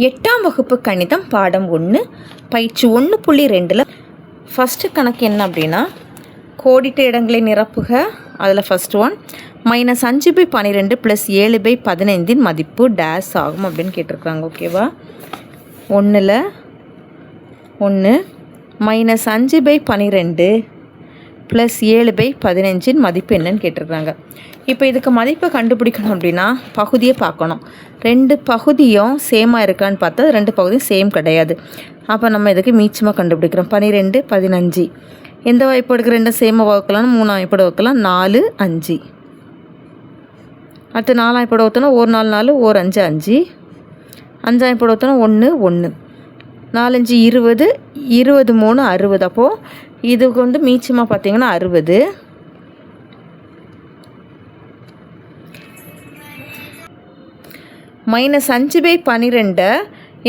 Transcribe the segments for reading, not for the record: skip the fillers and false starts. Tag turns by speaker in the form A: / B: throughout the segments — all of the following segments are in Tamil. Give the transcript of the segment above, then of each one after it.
A: 8ஆம் வகுப்பு கணிதம் பாடம் 1 பயிற்சி 1.2ல் ஃபஸ்ட்டு கணக்கு என்ன அப்படின்னா, கோடிட்ட இடங்களை நிரப்புக. அதில் ஃபஸ்ட் ஒன் -5/12 + 7/15 மதிப்பு டேஸ் ஆகும் அப்படின்னு கேட்டிருக்காங்க. ஓகேவா? 1 -5/12 + 7/15 மதிப்பு என்னன்னு கேட்டிருக்காங்க. இப்போ இதுக்கு மதிப்பை கண்டுபிடிக்கணும் அப்படின்னா பகுதியை பார்க்கணும். 2 பகுதியும் சேமாக இருக்கான்னு பார்த்தா 2 பகுதியும் சேம் கிடையாது. அப்போ நம்ம இதுக்கு மீச்சமாக கண்டுபிடிக்கிறோம். 12 15 எந்த வாய்ப்பாடுக்கு 2 சேமாக வகுக்கலாம்? 3 வாய்ப்பாடு வகுக்கலாம். 4 5. அடுத்து 4 வாய்ப்பாடு வகுத்தோன்னா 1 4 4 1 5 5. 5 வாய்ப்பாடு வகுத்தோன்னா 1 1 4 5 20 20 3 60. அப்போது இதுக்கு வந்து மீச்சமாக பார்த்தீங்கன்னா 60. -5/12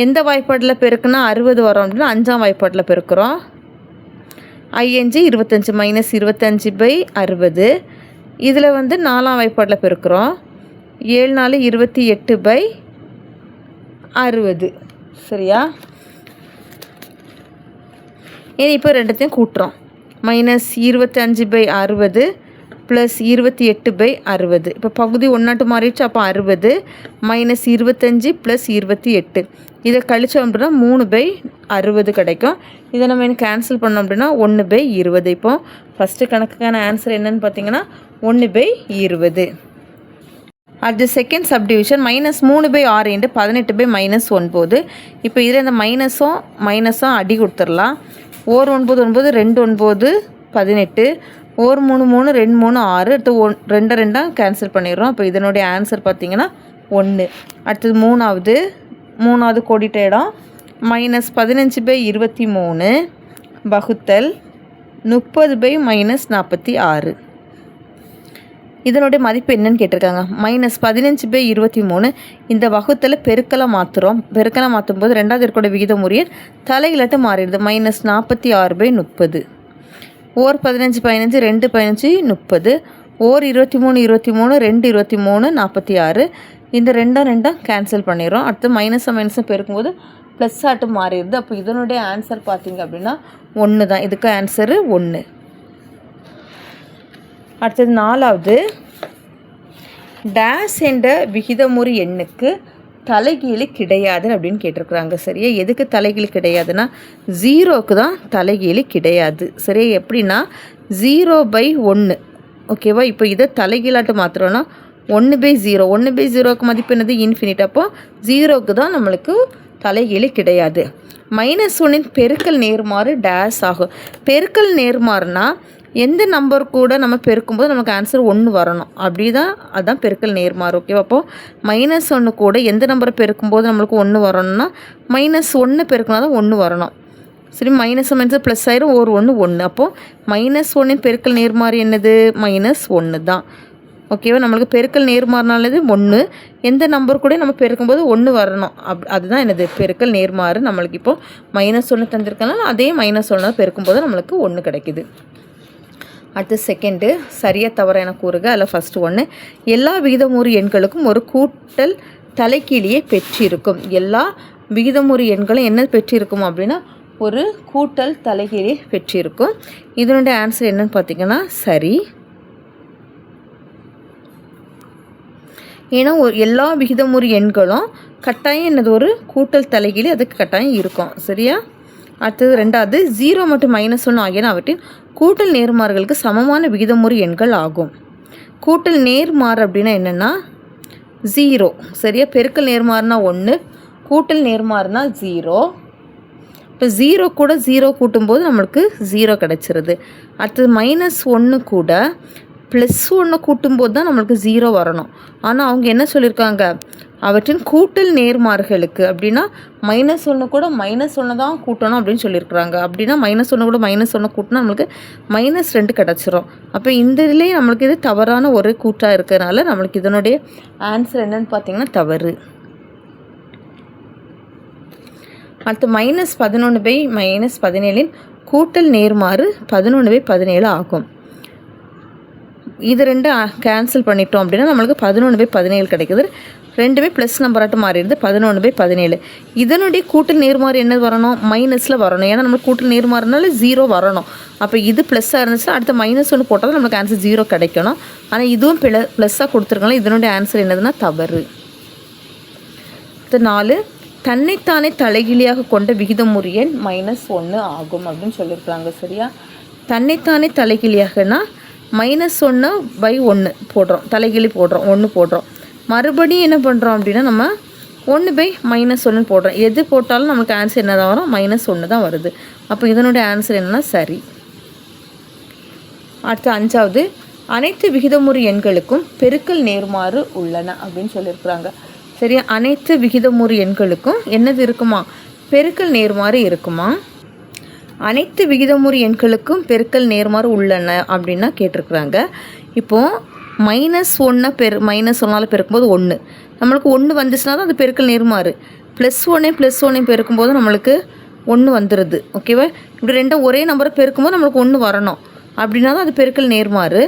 A: எந்த வாய்ப்பாட்டில் பெருக்குன்னா 60 வரும் அப்படின்னா 5ஆம் வாய்ப்பாட்டில் பெருக்கிறோம். 5 25 -25/60. இதில் வந்து 4ஆம் வாய்ப்பாட்டில் பெருக்கிறோம். 7 4 28/60. சரியா? இனி இப்போ ரெண்டுத்தையும் கூட்டுறோம். -25/60 + 28/60. இப்போ பகுதி ஒன்றாட்டு மாறிடுச்சு. அப்போ 60 -25 + 28. இதை கழிச்சோம் அப்படின்னா 3/60 கிடைக்கும். இதை நம்ம என்ன கேன்சல் பண்ணோம் அப்படின்னா 1/20. இப்போ ஃபஸ்ட்டு கணக்குக்கான ஆன்சர் என்னன்னு பார்த்தீங்கன்னா 1/20. அடுத்து செகண்ட் சப்டிவிஷன் -3/6 × 18/-9. இப்போ இதில் இந்த மைனஸும் அடி கொடுத்துடலாம். 1 9 9 2 9 18. 1 3 3 2 3 6. அடுத்து 2 2 கேன்சல் பண்ணிடுறோம். அப்போ இதனுடைய ஆன்சர் பார்த்தீங்கன்னா 1. அடுத்தது மூணாவது கோடிட்ட இடம் -15/23 வகுத்தல் 30/-46. இதனுடைய மதிப்பு என்னன்னு கேட்டிருக்காங்க. -15/23 இந்த வகுத்தில் பெருக்கலை மாற்றும் போது 2வது இருக்கோட விகிதமுறையை தலையிலாட்டு மாறிடுது. -46/30. 1 15 15 2 15 30. 1 23 23 2 23 46. இந்த 2 கேன்சல் பண்ணிடுறோம். அடுத்து மைனஸும் பெருக்கும்போது ப்ளஸ் ஆட்டு மாறிடுது. அப்போ இதனுடைய ஆன்சர் பார்த்தீங்க அப்படின்னா 1 தான். இதுக்கு ஆன்சரு 1. அடுத்தது 4வது டேஸ் என்ற விகிதமுறு எண்ணுக்கு தலைகீழ் கிடையாது அப்படின்னு கேட்டிருக்கிறாங்க. சரியா? எதுக்கு தலைகீழ் கிடையாதுன்னா 0க்கு தான் தலைகீழ் கிடையாது. சரியா? எப்படின்னா 0/1. ஓகேவா? இப்போ இதை தலைகீழாட்டு மாத்திரம்னா 1/0. 1/0க்கு மதிப்பு என்னது? இன்ஃபினிட். அப்போ 0க்கு தான் நம்மளுக்கு தலைகீழ் கிடையாது. -1 பெருக்கல் நேர்மாறு டேஸ் ஆகும். பெருக்கல் நேர்மாறுனா எந்த நம்பர் கூட நம்ம பெருக்கும்போது நமக்கு ஆன்சர் 1 வரணும். அப்படி தான் அதுதான் பெருக்கல் நேர்மாறு. ஓகேவா? அப்போது -1 கூட எந்த நம்பரை பெருக்கும்போது நம்மளுக்கு 1 வரணும்னா -1 பெருக்கினா தான் 1 வரணும். சரி, மைனஸ் ப்ளஸ் ஆயிரும். 1 1 1. அப்போது -1 பெருக்கல் நேர்மாறு என்னது? -1 தான். ஓகேவா? நம்மளுக்கு பெருக்கல் நேர்மாறுனாலது 1. எந்த நம்பர் கூட நம்ம பெருக்கும்போது 1 வரணும். அதுதான் என்னது? பெருக்கல் நேர்மாறு. நம்மளுக்கு இப்போது -1 தந்திருக்கனால அதே -1 பெருக்கும்போது நம்மளுக்கு 1 கிடைக்குது. அடுத்து செகண்டு சரியாக தவறான கூறுக. அதில் ஃபஸ்ட்டு 1 எல்லா விகிதமுறு எண்களுக்கும் ஒரு கூட்டல் தலைக்கீழியை பெற்றிருக்கும். எல்லா விகிதமுறு எண்களும் என்ன பெற்றிருக்கும் அப்படின்னா ஒரு கூட்டல் தலைகீழியை பெற்றிருக்கும். இதனுடைய ஆன்சர் என்னன்னு பார்த்தீங்கன்னா சரி. ஏன்னா எல்லா விகிதமுறு எண்களும் கட்டாயம் என்னது? ஒரு கூட்டல் தலைகீழி அதுக்கு கட்டாயம் இருக்கும். சரியா? அடுத்தது 2வது 0 மற்றும் -1 ஆகியன அவற்றின் கூட்டல் நேர்மாறுகளுக்கு சமமான விகிதமுறு எண்கள் ஆகும். கூட்டல் நேர்மாறு அப்படின்னா என்னென்னா 0. சரியா? பெருக்கல் நேர்மாறுனா 1, கூட்டல் நேர்மாறுனா 0. இப்போ 0 கூட 0 கூட்டும்போது நம்மளுக்கு 0 கிடச்சிருது. அடுத்தது -1 கூட +1 கூட்டும்போது தான் நம்மளுக்கு 0 வரணும். ஆனால் அவங்க என்ன சொல்லியிருக்காங்க? அவற்றின் கூட்டல் நேர்மாறுகளுக்கு அப்படின்னா -1 கூட -1 தான் கூட்டணும் அப்படின்னு சொல்லியிருக்கிறாங்க. அப்படின்னா -1 கூட -1 கூட்டினா நம்மளுக்கு -2 கிடச்சிரும். அப்போ இந்த இதுலேயே நம்மளுக்கு இது தவறான ஒரு கூட்டாக இருக்கிறதுனால நம்மளுக்கு இதனுடைய ஆன்சர் என்னன்னு பார்த்தீங்கன்னா தவறு. அடுத்து -11/-17 கூட்டல் நேர்மாறு 11/17 ஆகும். இது 2 கேன்சல் பண்ணிட்டோம் அப்படின்னா நம்மளுக்கு 11/17 கிடைக்குது. ரெண்டுமே ப்ளஸ் நம்பராட்டு மாறிடுது 11/17. இதனுடைய கூட்டல் நேர்மாறு என்ன வரணும்? மைனஸில் வரணும். ஏன்னா நம்ம கூட்டல் நேர்மாறுனால 0 வரணும். அப்போ இது ப்ளஸ்ஸாக இருந்துச்சுன்னா அடுத்த -1 போட்டால் தான் நமக்கு ஆன்சர் 0 கிடைக்கணும். ஆனால் இதுவும் ப்ளஸ்ஸாக கொடுத்துருக்கனால இதனுடைய ஆன்சர் என்னதுன்னா தவறு. 4 தன்னைத்தானே தலைகீழியாக கொண்ட விகிதமுறு எண் -1 ஆகும் அப்படின்னு சொல்லியிருக்கிறாங்க. சரியா? தன்னைத்தானே தலைகீழியாகனா -1/1 போடுறோம், தலைகீழி போடுறோம், 1 போடுறோம். மறுபடியும் என்ன பண்ணுறோம் அப்படின்னா நம்ம 1/-1 போடுறோம். எது போட்டாலும் நமக்கு ஆன்சர் என்ன தான் வரும்? -1 தான் வருது. அப்போ இதனுடைய ஆன்சர் என்னன்னா சரி. அடுத்து 5வது அனைத்து விகிதமுறு எண்களுக்கும் பெருக்கல் நேர்மாறு உள்ளன அப்படின்னு சொல்லியிருக்கிறாங்க. சரியா? அனைத்து விகிதமுறு எண்களுக்கும் என்னது இருக்குமா? பெருக்கல் நேர்மாறு இருக்குமா? அனைத்து விகிதமுறு எண்களுக்கும் பெருக்கல் நேர்மாறு உள்ளன அப்படின்னா கேட்டிருக்கிறாங்க. இப்போது -1 -1 பெருக்கும்போது 1 நம்மளுக்கு 1 வந்துச்சுன்னா தான் அது பெருக்கல் நேர்மாறு. +1 பெருக்கும்போது நம்மளுக்கு 1 வந்துடுது. ஓகேவா? இப்படி ரெண்டும் ஒரே நம்பரை பெருக்கும்போது நம்மளுக்கு 1 வரணும். அப்படின்னா தான் அது பெருக்கல் நேர்மாறு.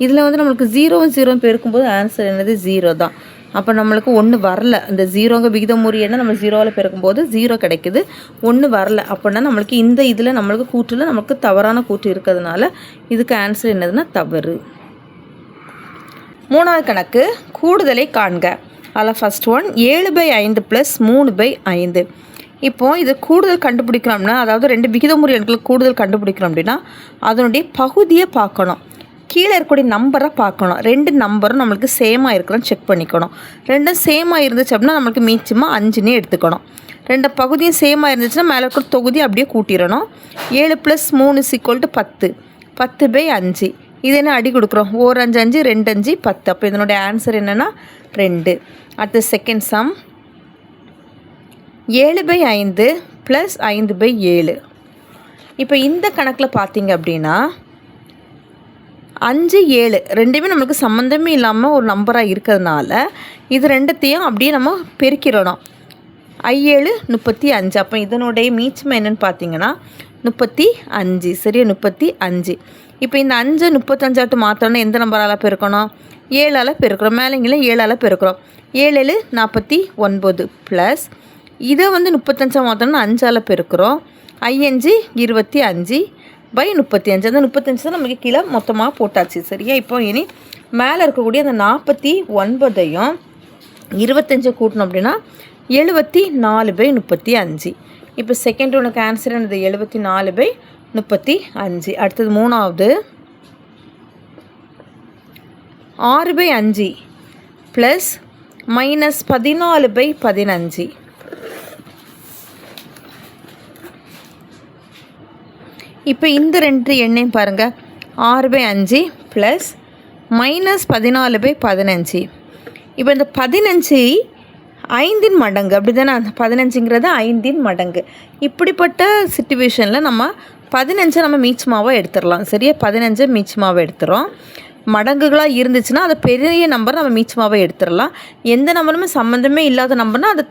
A: இதில் வந்து நம்மளுக்கு 0 பெருக்கும்போது ஆன்சர் என்னது? 0 தான். அப்போ நம்மளுக்கு 1 வரல. அந்த 0ங்க விகிதமுறு எண்ணை நம்ம 0ஆல் பெருக்கும்போது 0 கிடைக்குது, 1 வரல. அப்படின்னா நம்மளுக்கு இந்த இதில் நம்மளுக்கு கூற்றில் நமக்கு தவறான கூற்று இருக்கிறதுனால இதுக்கு ஆன்சர் என்னதுன்னா தவறு. 3வது கணக்கு கூடுதலை காண்க. அதில் ஃபஸ்ட் ஒன் 7/5 + 3/5. இப்போது இது கூடுதல் கண்டுபிடிக்கிறோம்னா, அதாவது 2 விகிதமுறு எண்களுக்கு கூடுதல் கண்டுபிடிக்கிறோம் அப்படின்னா அதனுடைய பகுதியை பார்க்கணும், கீழே இருக்கக்கூடிய நம்பரை பார்க்கணும். 2 நம்பரும் நம்மளுக்கு சேமாக இருக்கிறோன்னு செக் பண்ணிக்கணும். 2ம் சேமாக இருந்துச்சு அப்படின்னா நம்மளுக்கு மீச்சமாக 5னே எடுத்துக்கணும். 2 பகுதியும் சேமாக இருந்துச்சுன்னா மேலே இருக்கிற தொகுதி அப்படியே கூட்டிடணும். 7 + 3 = 10. 10/5. இது என்ன அடி கொடுக்குறோம்? 1 5 5 2 5 10. அப்போ இதனுடைய ஆன்சர் என்னென்னா 2. அடுத்த செகண்ட் சம் 7/5 + 5/7. இப்போ இந்த கணக்கில் பார்த்தீங்க அப்படின்னா 5 7 ரெண்டுமே நம்மளுக்கு சம்மந்தமே இல்லாமல் ஒரு நம்பராக இருக்கிறதுனால இது ரெண்டுத்தையும் அப்படியே நம்ம பெருக்கிடணும். 7 35. அப்போ இதனுடைய மீச்சம் என்னென்னு பார்த்தீங்கன்னா 35. சரியா? 35. இப்போ இந்த 5 35 மாற்றோன்னா எந்த நம்பரால் பெருக்கணும்? 7ஆல் பெருக்கிறோம். மேலேங்கில 7ஆல் பெருக்கிறோம். 7 49 ப்ளஸ் இதை வந்து 35 மாற்றோன்னா 5ஆல் பெருக்கிறோம். 5 25/35. அந்த 35 தான் நமக்கு கீழே மொத்தமாக போட்டாச்சு. சரியா? இப்போ இனி மேலே இருக்கக்கூடிய அந்த 49ஐயும் 25 கூட்டணும் அப்படின்னா 74/35. இப்போ செகண்ட் உனக்கு ஆன்சர் என்னது? 74/35. அடுத்தது 3வது 6/5 ப்ளஸ் -14/15. இப்போ இந்த 2 எண்ணையும் பாருங்கள். 6/5 ப்ளஸ் -14/15. இப்போ இந்த 15 5 மடங்கு அப்படி தானே? அந்த 15ங்கிறது 5 மடங்கு. இப்படிப்பட்ட சிச்சுவேஷனில் நம்ம 15 நம்ம மீச்சமாவாக எடுத்துடலாம். சரியா? 15 மீச்சமாவாக எடுத்துகிறோம். மடங்குகளாக இருந்துச்சுன்னா அதை பெரிய நம்பர் நம்ம மீச்சமாவாக எடுத்துடலாம். எந்த நம்பருமே சம்மந்தமே இல்லாத நம்பர்னால் அதை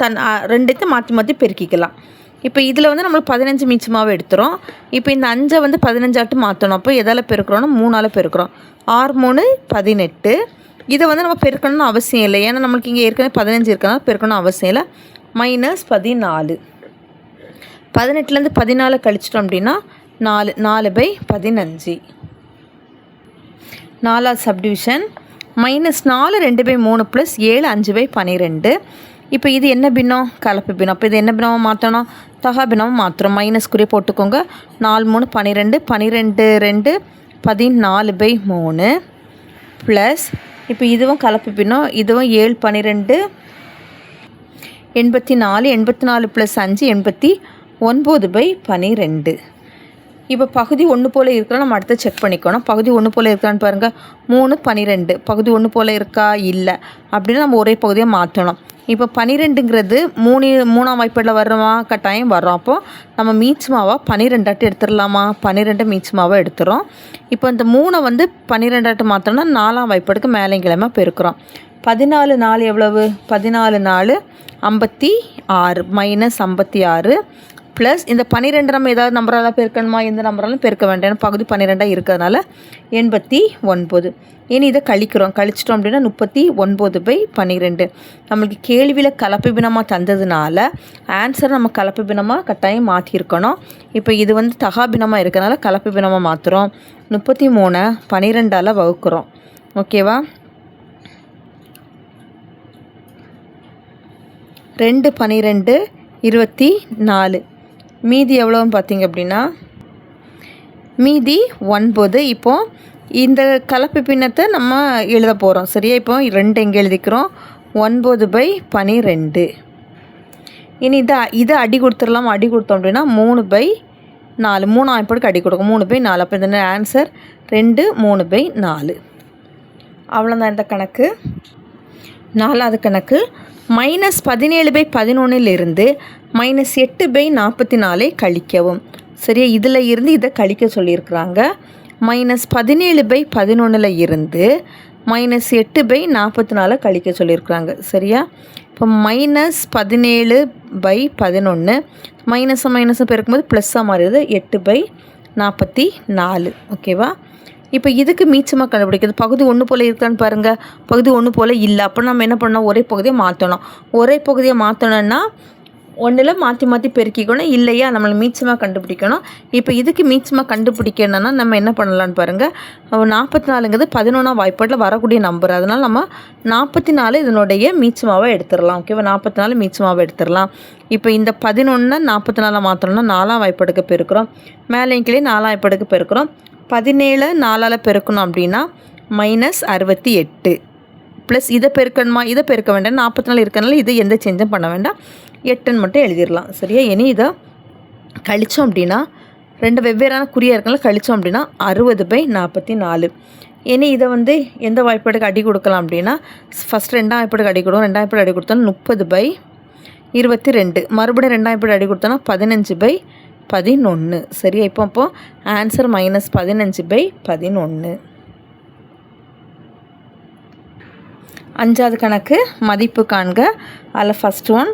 A: ரெண்டுத்தையும் மாற்றி மாற்றி பெருக்கிக்கலாம். இப்போ இதில் வந்து நம்மளுக்கு 15 மீச்சமாகவே எடுத்துகிறோம். இப்போ இந்த 5 வந்து 15 மாற்றணும். அப்போ எதால் பெருக்கிறோன்னா 3ஆல் பெருக்கிறோம். 6 3 18. இதை வந்து நம்ம பெருக்கணும்னு அவசியம் இல்லை. ஏன்னா நம்மளுக்கு இங்கே ஏற்கனவே 15 இருக்கனால பெருக்கணும் அவசியம் இல்லை. -14. 18லேருந்து 14 கழிச்சிட்டோம் அப்படின்னா 4/15. 4வது சப்டிவிஷன் -4 2/3 + 7 5/12. இப்போ இது என்ன பின்னம்? கலப்பு பின்னம். அப்போ இது என்ன பின்னமாக மாற்றணும்? தகா பின்னமாக மாற்றுறோம். மைனஸ்குரிய போட்டுக்கோங்க. 4 3 12 12 2 14/3 ப்ளஸ் இப்போ இதுவும் கலப்பு பின்னம். இதுவும் 7 12 84 84 + 5 89/12. இப்போ பகுதி 1 போல் இருக்கிறா நம்ம அடுத்து செக் பண்ணிக்கணும். பகுதி 1 போல் இருக்கான்னு பாருங்கள். 3 12 பகுதி 1 போல் இருக்கா? இல்லை. அப்படின்னா நம்ம ஒரே பகுதியாக மாற்றணும். இப்போ 12ங்கிறது 3ஆம் வாய்ப்பாடில் வர்றோமா? கட்டாயம் வர்றோம். அப்போது நம்ம மீச்சமாவாக 12 எடுத்துடலாமா? 12 மீச்சமாவாக எடுத்துகிறோம். இப்போ இந்த 3 வந்து 12 மாற்றோம்னா 4ஆம் வாய்ப்பாடுக்கு மேலே கிழமை பெருக்கிறோம். 14 4 எவ்வளவு? 14 4 56 -56 ப்ளஸ் இந்த 12 நம்ம ஏதாவது நம்பரால் பெருக்கணுமா, எந்த நம்பராலும் பெருக்க வேண்டாம், பகுதி 12 இருக்கிறதுனால 89. இனி இதை கழிச்சிட்டோம் அப்படின்னா 39/12. நம்மளுக்கு கேள்வியில் கலப்பு பின்னமாக தந்ததுனால ஆன்சர் நம்ம கலப்பு பின்னமாக கட்டாயம் மாற்றிருக்கணும். இப்போ இது வந்து தகா பின்னமாக இருக்கிறதுனால கலப்பு பின்னமாக மாற்றுறோம். 33 12ஆல் வகுக்கிறோம். ஓகேவா? 2 12 24. மீதி எவ்வளோன்னு பார்த்தீங்க அப்படின்னா மீதி 9. இப்போது இந்த கலப்பு பின்னத்தை நம்ம எழுத போகிறோம். சரியா? இப்போ 2 எங்கே எழுதிக்கிறோம்? 9/12. இனி இதை அடி கொடுத்துடலாம். அடி கொடுத்தோம் அப்படின்னா 3/4 3ஆம் படிக்கு அடி கொடுக்கும் 3/4. அப்போ இந்த ஆன்சர் 2 3/4. அவ்வளோதான் இந்த கணக்கு. 4வது கணக்கு -17/11 -8/44 கழிக்கவும். சரியா? இதில் இருந்து இதை கழிக்க சொல்லியிருக்கிறாங்க. -17/11 -8/44 கழிக்க சொல்லியிருக்கிறாங்க. சரியா? இப்போ -17/11 மைனஸை பெருக்கும்போது ப்ளஸ்ஸாக மாறிடுது 8/44. ஓகேவா? இப்போ இதுக்கு மீச்சமாக கண்டுபிடிக்கிறது பகுதி 1 போல் இருக்கான்னு பாருங்கள். பகுதி 1 போல் இல்லை. அப்போ நம்ம என்ன பண்ணோம்? ஒரே பகுதியை மாற்றணும். ஒரே பகுதியை மாற்றணுன்னா 1ல் மாற்றி பெருக்கிக்கணும். இல்லையா நம்மளுக்கு மீச்சமாக கண்டுபிடிக்கணும். இப்போ இதுக்கு மீச்சமாக கண்டுபிடிக்கணும்னா நம்ம என்ன பண்ணலான்னு பாருங்கள். 44ங்கிறது 11ஆம் வாய்ப்பாட்டில் வரக்கூடிய நம்பர். அதனால் நம்ம 44 இதனுடைய மீச்சமாவை எடுத்துடலாம். ஓகேவா? 44 மீச்சமாவை எடுத்துடலாம். இப்போ இந்த 11 44 மாற்றணும்னா 4ஆம் வாய்ப்பாட்டுக்கு பெருக்கிறோம். மேலேயும் கீழே 4ஆம் வாய்ப்பாட்டுக்கு பெருக்கிறோம். 17 4ஆல் பெருக்கணும் அப்படின்னா -68 ப்ளஸ் இதை பெருக்கணுமா? இதை பெருக்க வேண்டாம். 44 இருக்கனால இதை எந்த சேஞ்சும் பண்ண வேண்டாம். 8ன்னு மட்டும் எழுதிடலாம். சரியா? இனி இதை கழித்தோம் அப்படின்னா 2 வெவ்வேறான குறியாக இருக்கனால கழித்தோம் அப்படின்னா 60/44. இனி இதை வந்து எந்த வாய்ப்பாட்டுக்கு அடி கொடுக்கலாம் அப்படின்னா ஃபஸ்ட் 2ஆம் வாய்ப்பாட்டுக்கு அடி கொடுக்கும். 2ஆம் வாய்ப்பாடு அடி கொடுத்தோன்னா 30/22. மறுபடியும் 2ஆம் வாய்ப்பாடு அடி கொடுத்தோன்னா 15/11. சரியா? இப்போ ஆன்சர் -15/11. 5வது கணக்கு மதிப்பு காண்க. அதில் ஃபஸ்ட் ஒன்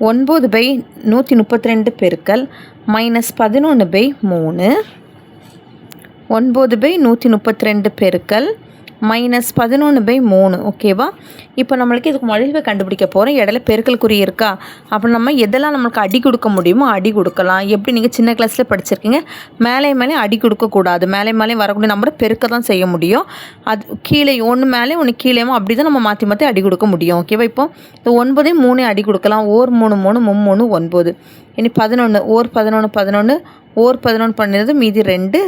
A: 9/132 பெருக்கல் -11/3 9/132 பெருக்கல் -11/3. ஓகேவா? இப்போ நம்மளுக்கு இதுக்கு மொழிவை கண்டுபிடிக்க போகிறோம். இடையில பெருக்கல் குறி இருக்கா? அப்போ நம்ம எதெல்லாம் நம்மளுக்கு அடி கொடுக்க முடியுமோ அடி கொடுக்கலாம். எப்படி நீங்கள் சின்ன கிளாஸில் படிச்சிருக்கீங்க, மேலே அடி கொடுக்கக்கூடாது. மேலே வரக்கூடிய நம்பரை பெருக்க தான் செய்ய முடியும். அது கீழே ஒன்று மேலே ஒன்று கீழேயும் அப்படி தான் நம்ம மாற்றி அடி கொடுக்க முடியும். ஓகேவா? இப்போ இந்த 9ஐயும் 3 அடி கொடுக்கலாம். ஓர் 3 3 3 9. இனி 11 ஓர் 11 11 ஓர் 11 பண்ணிடுறது மீதி 2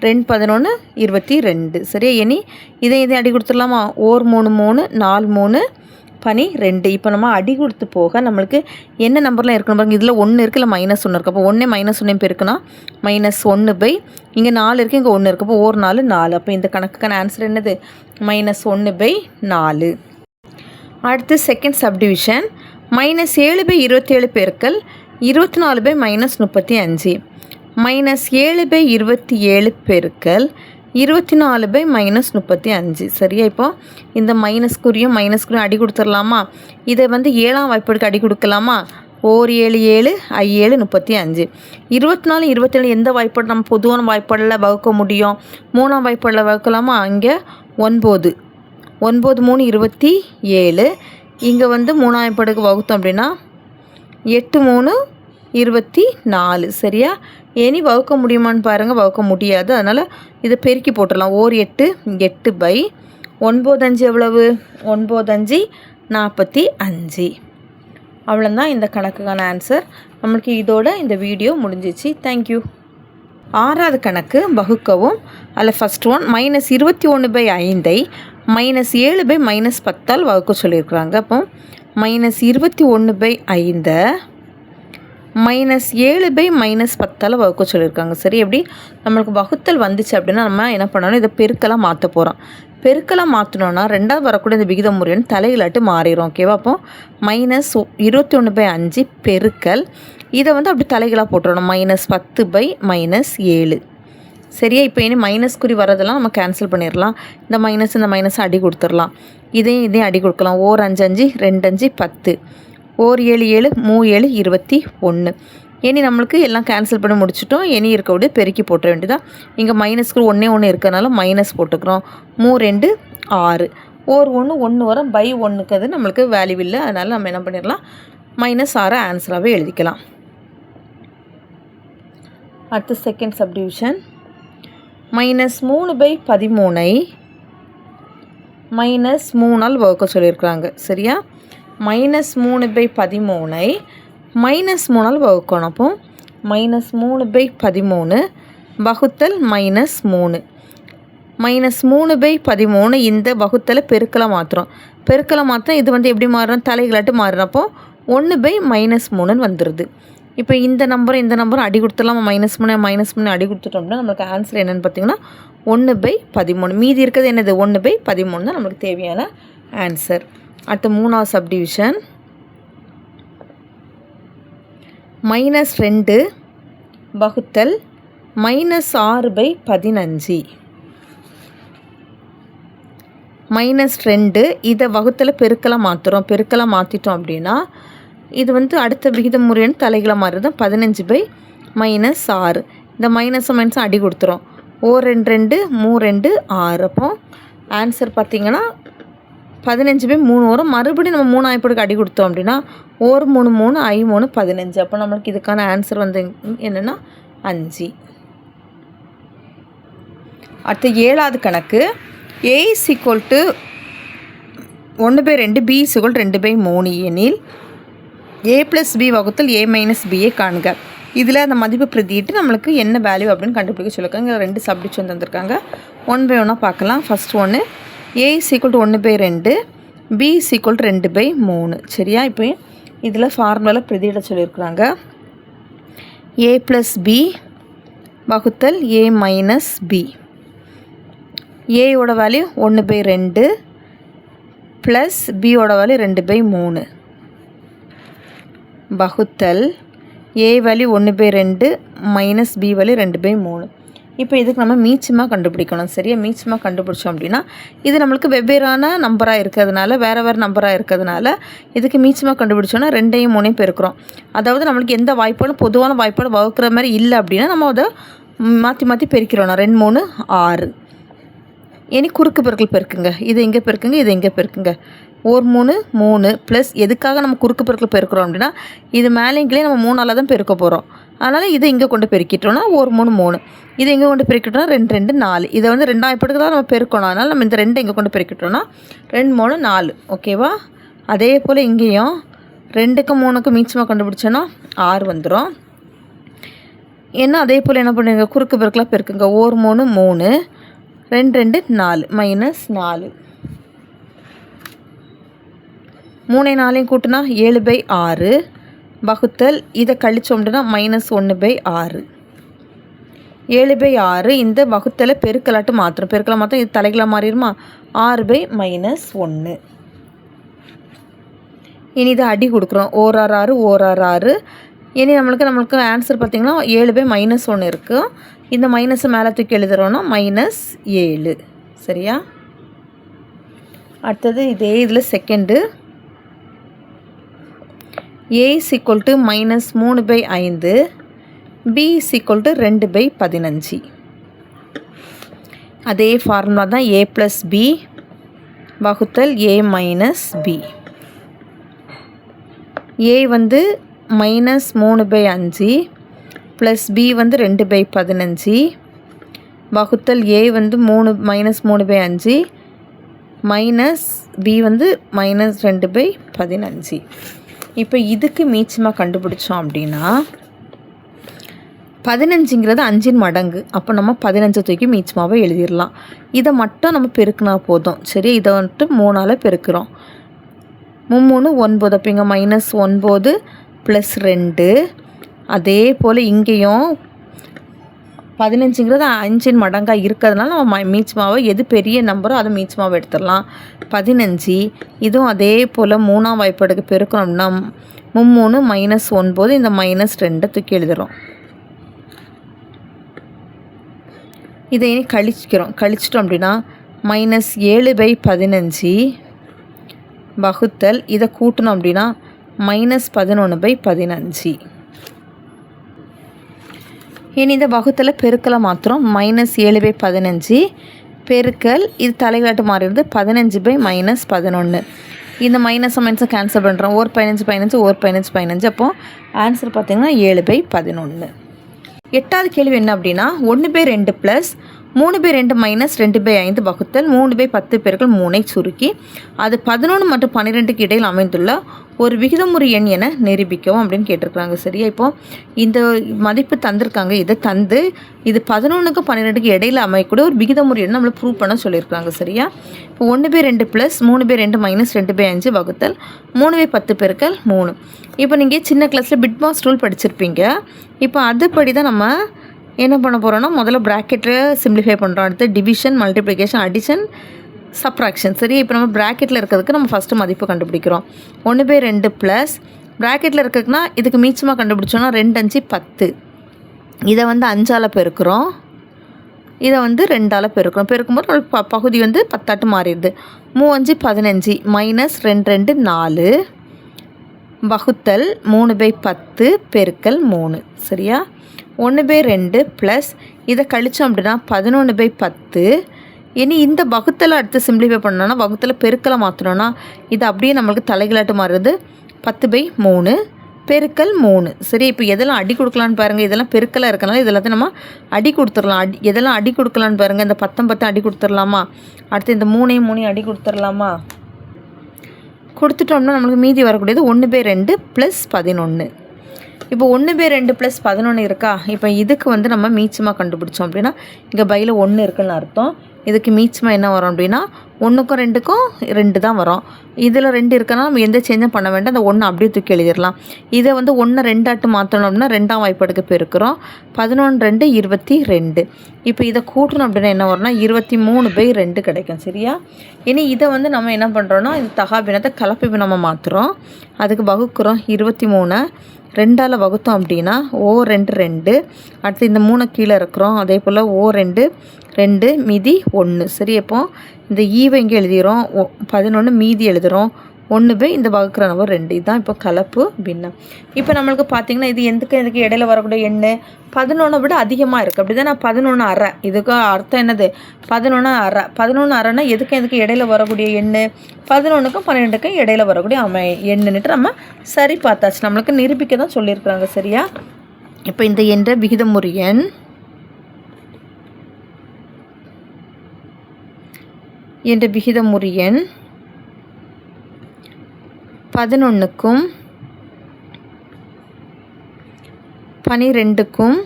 A: 2 11 22. சரியா? இனி இதை அடி கொடுத்துடலாமா? ஓர் 3 3 4 3 12. இப்போ நம்ம அடி கொடுத்து போக நம்மளுக்கு என்ன நம்பர்லாம் இருக்கணும் பாருங்கள். இதில் 1 இருக்குது, இல்லை -1 இருக்குது. அப்போ 1 -1 பெருக்குனா -1 இங்கே 4 இருக்குது, இங்கே 1 இருக்குது. அப்போ ஓர் 4 4. அப்போ இந்த கணக்குக்கான ஆன்சர் என்னது? -1/4. அடுத்து செகண்ட் சப்டிவிஷன் -7/27 பெருக்கல் 24/-35 -7/27 பெருக்கல் 24/-35. சரியா? இப்போ இந்த மைனஸ்குரியும் அடி கொடுத்துடலாமா? இதை வந்து 7ஆம் வாய்ப்பாடுக்கு அடி கொடுக்கலாமா? ஓர் 7 7 7 35. 24 27 எந்த வாய்ப்பாடு நம்ம பொதுவான வாய்ப்பாடில் வகுக்க முடியும்? 3ஆம் வாய்ப்பாடில் வகுக்கலாமா? இங்கே 9 9 3 27. இங்கே வந்து 3ஆம் வாய்ப்பாடுக்கு வகுத்தோம் அப்படின்னா 8 3 24. சரியா? இனி வகுக்க முடியுமான்னு பாருங்கள். வகுக்க முடியாது. அதனால் இதை பெருக்கி போட்டுடலாம். ஓர் 8 8/9 5 எவ்வளவு? 9 5 45. அவ்வளோதான் இந்த கணக்குக்கான ஆன்சர். நம்மளுக்கு இதோட இந்த வீடியோ முடிஞ்சிச்சு. தேங்க்யூ. 6வது கணக்கு வகுக்கவும். அதில் ஃபஸ்ட் ஒன் -21/5 -7/-10 வகுக்க சொல்லியிருக்கிறாங்க. அப்போ -21/5 -7/-10 வகுக்க சொல்லியிருக்காங்க. சரி? எப்படி நம்மளுக்கு வகுத்தல் வந்துச்சு அப்படின்னா நம்ம என்ன பண்ணணும்? இதை பெருக்கெல்லாம் மாற்ற போகிறோம். பெருக்கெல்லாம் மாற்றினோன்னா 2வது வரக்கூடிய இந்த விகித முறைன்னு தலையிலாட்டு மாறிடும். ஓகேவா? அப்போ -21/5 பெருக்கல் இதை வந்து அப்படி தலைகளாக போட்டுறணும். -10/-7. சரியா? இப்போ இனி மைனஸ் குறி வரதெல்லாம் நம்ம கேன்சல் பண்ணிடலாம். இந்த மைனஸ் அடி கொடுத்துடலாம். இதையும் அடி கொடுக்கலாம். ஓர் 5 5 2 5 10. ஓர் 7 7 3 7 21. இனி நம்மளுக்கு எல்லாம் கேன்சல் பண்ணி முடிச்சிட்டோம். இனி இருக்கக்கூடிய பெருக்கி போட்ட வேண்டியதான். இங்கே மைனஸ்க்கு ஒன்று இருக்கிறதுனால மைனஸ் போட்டுக்கிறோம். 3 2 6 ஒரு 1 வரும். பை 1க்கு அது நம்மளுக்கு வேல்யூ இல்லை. அதனால் நம்ம என்ன பண்ணிடலாம், -6 ஆன்சராகவே எழுதிக்கலாம். அடுத்து செகண்ட் சப்டிவிஷன். -3/13 -3ஆல் வகுக்க சொல்லியிருக்காங்க. சரியா? -3/13 -3ஆல் வகுக்கணும். அப்போ -3/13 வகுத்தல் -3. -3/13 இந்த வகுத்தலை பெருக்கலை மாற்றுறோம். பெருக்கலை மாற்றம் இது வந்து எப்படி மாறுறோம், தலைகளாட்டு மாறுறப்போ 1/-3ன்னு வந்துடுது. இப்போ இந்த நம்பரும் அடி கொடுத்துடலாம். -3 அடி கொடுத்துட்டோம்னா நம்மளுக்கு ஆன்சர் என்னென்னு பார்த்தீங்கன்னா 1/13. மீதி இருக்கிறது என்னது, 1/13 தான் நம்மளுக்கு தேவையான ஆன்சர். அடுத்து மூணாவது சப்டிவிஷன். -2 வகுத்தல் -6/15. -2 இதை வகுத்தலை பெருக்கலை மாற்றுறோம். பெருக்கலை மாற்றிட்டோம் அப்படின்னா இது வந்து அடுத்த விகித முறைன்னு தலைகளை மாறுது. 15/-6. இந்த மைனஸும் அடி கொடுத்துரும். 2 2 3 2 6. அப்போ ஆன்சர் பார்த்திங்கன்னா 15/3 வரும். மறுபடியும் நம்ம 3 ஆயிரப்படுக்கு அடி கொடுத்தோம் அப்படின்னா 1 3 3 I 3 15. அப்போ நம்மளுக்கு இதுக்கான ஆன்சர் வந்து என்னென்னா 5. அடுத்து 7வது கணக்கு. A = 1/2 B = 2/3 எனில் A + B வகுத்தல் A - B காண்க. இதில் அந்த மதிப்பு பிரதிட்டு நம்மளுக்கு என்ன வேல்யூ அப்படின்னு கண்டுபிடிக்க சொல்லியிருக்காங்க. 2 சப்டிவிஷன் தந்திருக்காங்க. 1 by 1 பார்க்கலாம். ஃபஸ்ட் ஒன்று A = 1/2 B = 2/3. சரியா? இப்போ இதில் ஃபார்முலாவில் பிரதியிட சொல்லியிருக்கிறாங்க. A + B வகுத்தல் A - B. ஏயோட வேல்யூ 1/2 ப்ளஸ் பியோட வேல்யூ 2/3 வகுத்தல் A value 1/2 minus B value 2/3. இப்போ இதுக்கு நம்ம மீச்சமாக கண்டுபிடிக்கணும். சரியா? மீச்சமாக கண்டுபிடிச்சோம் அப்படின்னா இது நம்மளுக்கு வெவ்வேறான நம்பராக இருக்கிறதுனால வேறு நம்பராக இருக்கிறதுனால இதுக்கு மீச்சமாக கண்டுபிடிச்சோன்னா 2ஐயும் 3ஐயும் பெருக்கிறோம். அதாவது நம்மளுக்கு எந்த வாய்ப்பாடும் பொதுவான வாய்ப்பாடு வகுக்கிற மாதிரி இல்லை அப்படின்னா நம்ம அதை மாற்றி பெருக்கிறோம். 2 3 6. இனி குறுக்கு பெருக்கல் பெருக்குங்க. இது எங்கே பெருக்குங்க, இது எங்கே பெருக்குங்க. 1 3 3 ப்ளஸ் எதுக்காக நம்ம குறுக்கு பெருக்கல் பெருக்கிறோம் அப்படின்னா இது மேலேங்களே நம்ம 3ஆல் தான் பெருக்க போகிறோம். அதனால் இதை இங்கே கொண்டு பெருக்கிட்டோன்னா 1 3 3. இதை எங்கே கொண்டு பெருக்கிட்டோன்னா 2 2 4. இதை வந்து 2ஆம் படுக்கு தான் நம்ம பெருக்கணும். அதனால் நம்ம இந்த 2 இங்கே கொண்டு பெருக்கிட்டோன்னா 2 3 4. ஓகேவா? அதே போல் இங்கேயும் 2க்கும் 3க்கும் மீச்சமாக கண்டுபிடிச்சோன்னா 6 வந்துடும். ஏன்னா அதே போல் என்ன பண்ணுங்க, குறுக்கு பெருக்கலாக பெருக்குங்க. 1 3 3 2 2 4 -4. 3 4 கூட்டினா 7/6 வகுத்தல் இதை கழிச்சோம்னா -1/6. 7/6 இந்த வகுத்தலை பெருக்கலாட்டு மாத்திரம். பெருக்கலை மாத்திரம் இது தலைகளாக மாறிடுமா? 6/-1. இனி இதை அடி கொடுக்குறோம். 1 6 6 1 6 6. இனி நம்மளுக்கு ஆன்சர் பார்த்திங்கன்னா 7/-1 இருக்குது. இந்த மைனஸை மேலே தூக்கி எழுதுகிறோன்னா -7. சரியா? அடுத்தது இதே இதில் செகண்டு. A = -3/5 B = 2/15. அதே ஃபார்முலா தான். A + B வகுத்தல் A - B. A வந்து -3/5 ப்ளஸ் B வந்து 2/15 வகுத்தல் A வந்து -3/5 மைனஸ் B வந்து -2/15. இப்போ இதுக்கு மீச்சமாக கண்டுபிடிச்சோம் அப்படின்னா 15ங்கிறது 5 மடங்கு. அப்போ நம்ம 15 தூக்கி மீச்சமாகவே எழுதிடலாம். இதை மட்டும் நம்ம பெருக்கினா போதும். சரி? இதை வந்துட்டு 3ஆல் பெருக்கிறோம். 3 9. அப்போ இங்கே -9 ப்ளஸ் 2. அதே போல் இங்கேயும் 15ங்கிறது 5 மடங்காக இருக்கிறதுனால நம்ம மீச்சமாவை எது பெரிய நம்பரோ அதை மீச்சமாவை எடுத்துடலாம். 15. இதுவும் அதே போல் 3ஆம் வாய்ப்பாடுக்கு பெருக்கணும்னா 3 -9 இந்த -2 தூக்கி எழுதுகிறோம். இதை இனி கழிச்சிட்டோம் அப்படின்னா -7/15 வகுத்தல் இதை கூட்டணும் அப்படின்னா -11/15. இனி இந்த வகுத்தில் பெருக்கலை மாத்திரம் -7/15 பெருக்கல் இது தலைகளாட்டு மாறிடுது 15/-11. இந்த மைனஸை கேன்சல் பண்ணுறோம். ஓர் 15 ஓர் 15 அப்போது ஆன்சர் பார்த்திங்கன்னா 7/11. 8வது கேள்வி என்ன அப்படின்னா 1/2 ப்ளஸ் 3/2 மைனஸ் 2/5 வகுத்தல் 3/10 பெருக்கல் 3ஐ சுருக்கி அது 11 மற்றும் 12க்கு இடையில் அமைந்துள்ள ஒரு விகிதமுறு எண் என நிரூபிக்கவும் அப்படின்னு கேட்டிருக்காங்க. சரியா, இப்போது இந்த மதிப்பு தந்திருக்காங்க. இதை தந்து இது 11க்கும் 12க்கு இடையில் அமையக்கூடிய ஒரு விகிதமுறு எண் நம்மளை ப்ரூவ் பண்ண சொல்லியிருக்காங்க. சரியா, இப்போ 1/2 ப்ளஸ் 3/2 மைனஸ் 2/5 வகுத்தல் 3/10 பெருக்கல் 3. இப்போ நீங்கள் சின்ன கிளாஸில் பிட்மாஸ் ரூல் படிச்சிருப்பீங்க. இப்போ அதுபடி தான் நம்ம என்ன பண்ண போகிறோன்னா முதல்ல ப்ராக்கெட்டில் சிம்பிளிஃபை பண்ணுறோம். அடுத்து டிவிஷன், மல்டிப்ளிகேஷன், அடிஷன், சப்ராக்ஷன். சரி, இப்போ நம்ம ப்ராக்கெட்டில் இருக்கிறதுக்கு நம்ம ஃபஸ்ட்டு மதிப்பு கண்டுபிடிக்கிறோம். 1/2 ப்ளஸ் ப்ராக்கெட்டில் இருக்கிறதுக்குனா இதுக்கு மீச்சமாக கண்டுபிடிச்சோன்னா 2 5 10. இதை 5ஆல் பெருக்கிறோம். இதை 2ஆல் பெருக்கிறோம். பெருக்கும்போது நம்ம பகுதி 10 மாறிடுது. 3 5 15 மைனஸ் 2 2 4 வகுத்தல் 3/10 பெருக்கல் 3. சரியா, 1/2 ப்ளஸ் இதை கழித்தோம் அப்படின்னா 11/10. இனி இந்த வகுத்தலை அடுத்து சிம்பிளிஃபை பண்ணோன்னா வகுத்தில் பெருக்கலை மாற்றினோன்னா இது அப்படியே நம்மளுக்கு தலைகளாட்டு மாறுது 10/3 பெருக்கல் 3. சரி, இப்போ எதெல்லாம் அடி கொடுக்கலான்னு பாருங்கள். இதெல்லாம் பெருக்கலாக இருக்கனால இதெல்லாத்தையும் நம்ம அடி கொடுத்துடலாம். எதெல்லாம் அடி கொடுக்கலான்னு பாருங்கள். இந்த 10 அடி கொடுத்துடலாமா? அடுத்து இந்த 3 அடி கொடுத்துடலாமா? கொடுத்துட்டோம்னா நம்மளுக்கு மீதி வரக்கூடியது 1/2 ப்ளஸ் 11. இப்போ 1/2 ப்ளஸ் 11 இருக்கா? இப்போ இதுக்கு நம்ம மீச்சமாக கண்டுபிடிச்சோம் அப்படின்னா இங்கே பையில் 1 இருக்குன்னு அர்த்தம். இதுக்கு மீச்சமாக என்ன வரும் அப்படின்னா 1க்கும் 2க்கும் 2 தான் வரும். இதில் 2 இருக்குன்னா நம்ம எந்த சேஞ்சும் பண்ண வேண்டாம். அந்த 1 அப்படியே தூக்கி எழுதிடலாம். இதை 1 2 மாற்றணும் அப்படின்னா 2ஆம் வாய்ப்பாடுக்கு பெருக்கிறோம். 11 2 22. இப்போ இதை கூட்டணும் அப்படின்னா என்ன வரும்னா 23/2 கிடைக்கும். சரியா, இனி இதை நம்ம என்ன பண்ணுறோன்னா இது தகாபினத்தை கலப்பு பின்னமாக மாற்றுறோம். அதுக்கு வகுக்கிறோம். 23 2ஆல் வகுத்தோம் அப்படின்னா O2 2. அடுத்து இந்த 3 கீழே இருக்கிறோம். அதே போல் O2 2 மீதி 1. சரி, அப்போ இந்த ஈவை இங்கே எழுதிடுறோம். 11 மீதி எழுதுகிறோம். 1 இந்த வகுக்கிற நம்பர் 2. இதுதான் இப்போ கலப்பு பின்னம். இப்போ நம்மளுக்கு பார்த்திங்கன்னா இது எதுக்கு இடையில வரக்கூடிய எண் 11 விட அதிகமாக இருக்குது. அப்படி தான் நான் 11 அரை. இதுக்கு அர்த்தம் என்னது? 11 அரை. 11 அரைனா எதுக்கு இடையில வரக்கூடிய எண் 11க்கும் 12க்கும் இடையில வரக்கூடிய எண்ணுன்னுட்டு நம்ம சரி பார்த்தாச்சு. நம்மளுக்கு நிரூபிக்க தான் சொல்லியிருக்கிறாங்க. சரியா, இப்போ இந்த என்ற விகிதமுறு எண் என்ற விகிதமுறு எண் 11க்கும் 12க்கும்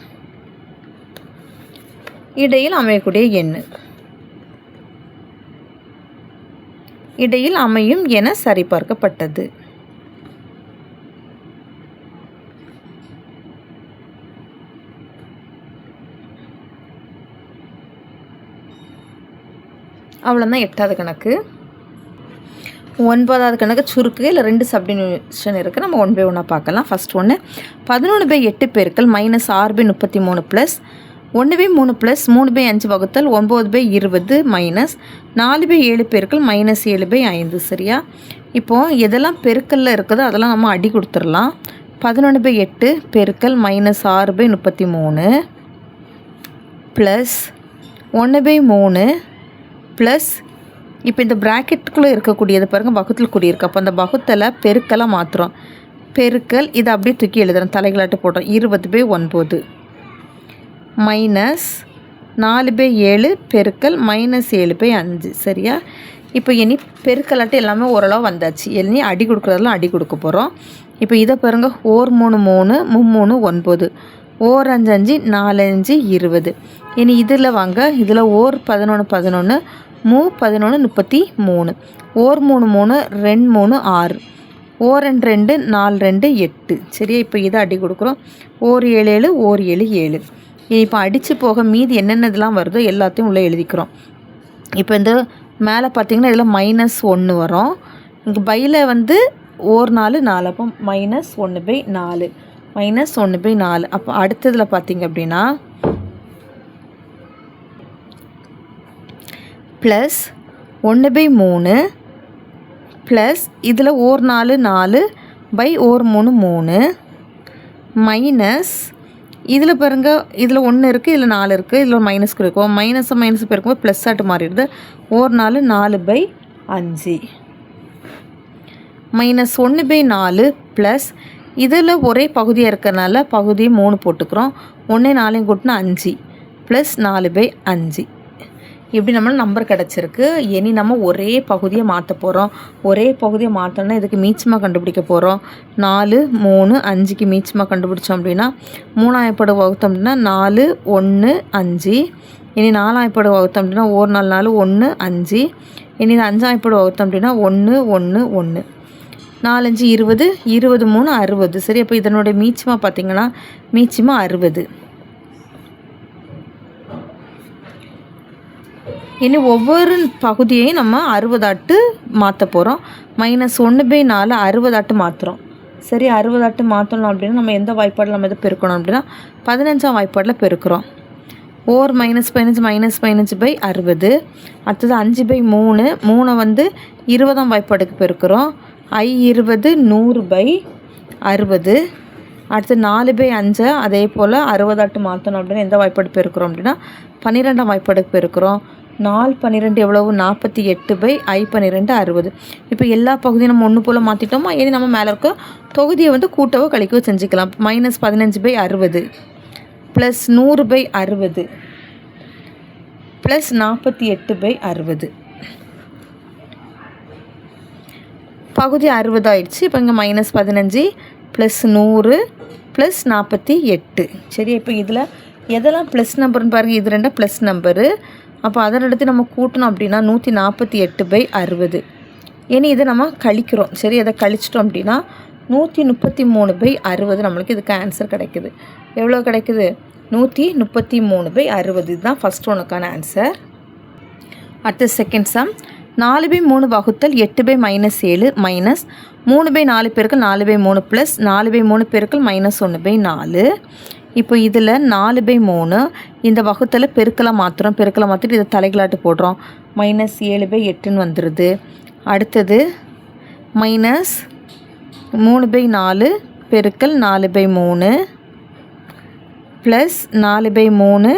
A: இடையில் அமையக்கூடிய எண் இடையில் அமையும் என சரிபார்க்கப்பட்டது. அவ்வளோதான் 8வது கணக்கு. 9வது கணக்கு சுருக்கு இல்லை 2 சப்டிவிஷன் இருக்குது. நம்ம 1 by 1 பார்க்கலாம். ஃபஸ்ட் ஒன்று 11/8 பெருக்கல் -6/33 ப்ளஸ் 1/3 ப்ளஸ் 3/5 வகுத்தல் 9/20 மைனஸ் 4/7 பெருக்கல் -7/5. சரியா, இப்போது எதெல்லாம் பெருக்கல்ல இருக்குதோ அதெல்லாம் நம்ம அடி கொடுத்துடலாம். 11/8 பெருக்கல் -6/33 ப்ளஸ் 1/3 ப்ளஸ் இப்போ இந்த ப்ராக்கெட்டுக்குள்ளே இருக்கக்கூடியது பாருங்கள் வகுத்தில் கூடியிருக்கு. அப்போ அந்த வகுத்தலை பெருக்கலாக மாற்றுறோம். பெருக்கல் இதை அப்படியே தூக்கி எழுதுகிறோம். தலைகளாட்டு போடுறோம். 20/9 மைனஸ் 4/7 பெருக்கல் -7/5. சரியா, இப்போ இனி பெருக்கலாட்டு எல்லாமே ஓரளவு வந்தாச்சு. இனி அடி கொடுக்குறதெல்லாம் அடி கொடுக்க போகிறோம். இப்போ இதை பாருங்கள். 1 3 3 3 9 1 5 5 4 5 20. இனி இதில் வாங்க. இதில் 1 11 11 11 33 1 3 3 2 3 6 1 2 2 4 2 8. சரியா, இப்போ இதை அடி கொடுக்குறோம். 1 7 7 1 7 7. இப்போ அடித்து போக மீதி என்னென்னதெல்லாம் வருதோ எல்லாத்தையும் உள்ளே எழுதிக்கிறோம். இப்போ இந்த மேலே பார்த்திங்கன்னா இதில் -1 வரும். இங்கே பையில் 1 4 4. அப்போ -1/4 -1/4. அப்போ அடுத்ததில் பார்த்திங்க அப்படின்னா ப்ளஸ் 1/3 ப்ளஸ் இதில் 1 4 4 1 3 3 மைனஸ் இதில் பாருங்கள், இதில் 1 இருக்குது, இதில் 4 இருக்குது, இதில் மைனஸ் இருக்கும். மைனஸ் பெருக்கும்போது ப்ளஸ் ஆட்டு மாறிடுது. 4×4 = 5 -1/4 ப்ளஸ் இதில் ஒரே பகுதியாக இருக்கிறனால பகுதியை 3 போட்டுக்கிறோம். 1 4 கூட்டினா 5 ப்ளஸ் 4/5. இப்படி நம்மளுக்கு நம்பர் கிடச்சிருக்கு. இனி நம்ம ஒரே பகுதியை மாற்ற போகிறோம். ஒரே பகுதியை மாற்றோன்னா இதுக்கு மீச்சமாக கண்டுபிடிக்க போகிறோம். 4 3 5க்கு மீச்சமாக கண்டுபிடிச்சோம் அப்படின்னா 3ஆயப்படு வகுத்தோம் அப்படின்னா 4 1 5. இனி 4ஆயப்படு வகுத்தோம் அப்படின்னா 1 4 4 1 5. இனி இது 5ஆயப்படு வகுத்தோம் அப்படின்னா 1 1 1. 4 5 20 20 3 60. சரி, அப்போ இதனுடைய மீச்சமாக பார்த்திங்கன்னா மீச்சமாக 60. இனி ஒவ்வொரு பகுதியையும் நம்ம 60ஆட்டு மாற்ற போகிறோம். -1/4 60ஆட்டு மாற்றுறோம். சரி, 60ஆட்டு மாற்றணும் அப்படின்னா நம்ம எந்த வாய்ப்பாடில் நம்ம இதை பெருக்கணும் அப்படின்னா 15ஆம் வாய்ப்பாடில் பெருக்கிறோம். 4 - 15 -15/60. அடுத்தது 5/3. 3 20ஆம் வாய்ப்பாடுக்கு பெருக்கிறோம். I20 100/60. அடுத்து 4/5 அதே போல் 60ஆட்டு மாற்றணும் அப்படின்னா எந்த வாய்ப்பாடு பெருக்கிறோம் அப்படின்னா 12ஆம் வாய்ப்பாடுக்கு பெருக்கிறோம். 4 12 எவ்வளவு? 48/I12 60. இப்போ எல்லா பகுதியும் நம்ம ஒன்று போல் மாற்றிட்டோமா? இனி நம்ம மேலே இருக்க தொகுதியை கூட்டவோ கழிக்கவோ செஞ்சுக்கலாம். -15/60 ப்ளஸ் 100/60 ப்ளஸ் 48/60. பகுதி 60 ஆயிடுச்சு. இப்போ இங்கே -15 ப்ளஸ் 100 ப்ளஸ் 48. சரி, இப்போ இதில் எதெல்லாம் ப்ளஸ் நம்பர்னு பாருங்கள். இது 2 ப்ளஸ் நம்பரு. அப்போ அதன் எடுத்து நம்ம கூட்டணும் அப்படின்னா 148/60. இனி இதை நம்ம கழிக்கிறோம். சரி, அதை கழிச்சிட்டோம் அப்படின்னா 133/60 நம்மளுக்கு இதுக்கு ஆன்சர் கிடைக்குது. எவ்வளோ கிடைக்குது? 133/60. இதுதான் ஃபஸ்ட் ஒனுக்கான ஆன்சர். அடுத்த செகண்ட் சம். 4/3 வகுத்தல் 8/-7 மைனஸ் 3/4 பெருக்கல் 4/3 ப்ளஸ் 4/3 பெருக்கல் -1/4. இப்போ இதில் 4/3 இந்த வகுத்தில் பெருக்கலை மாற்றிட்டு இதை தலைகளாட்டு போடுறோம். -7/8ன்னு வந்துடுது. அடுத்தது -3/4 பெருக்கல் 4/3 ப்ளஸ் 4/3